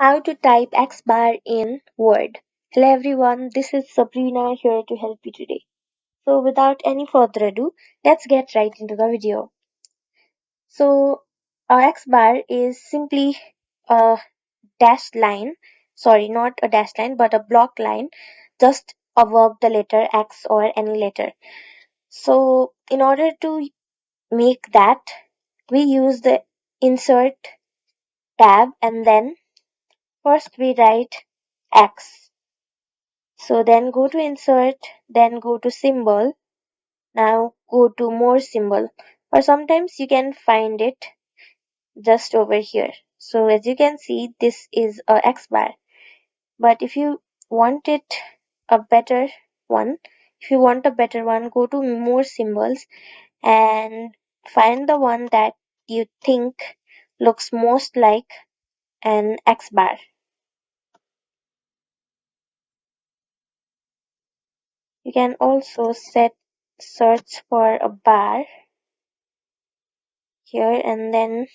How to type X bar in Word. Hello everyone, this is Sabrina here to help you today. So without any further ado, let's get right into the video. So a X bar is simply a dashed line, sorry, not a dashed line, but a block line just above the letter X or any letter. So in order to make that, we use the insert tab and then first we write X. So then go to insert, then go to symbol. Now go to more symbol. Or sometimes you can find it just over here. So as you can see, this is a X bar. But if you want it a better one, if you want a better one, go to more symbols and find the one that you think looks most like an X bar. You can also set search for a bar here and then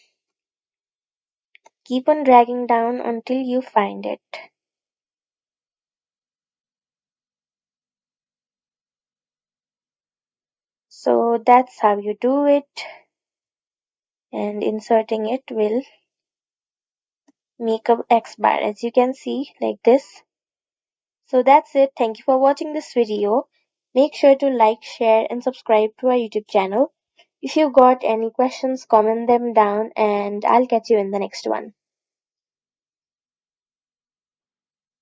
keep on dragging down until you find it. So that's how you do it, and inserting it will make a X bar as you can see like this. So that's it. Thank you for watching this video. Make sure to like, share and subscribe to our YouTube channel. If you got any questions, comment them down and I'll catch you in the next one.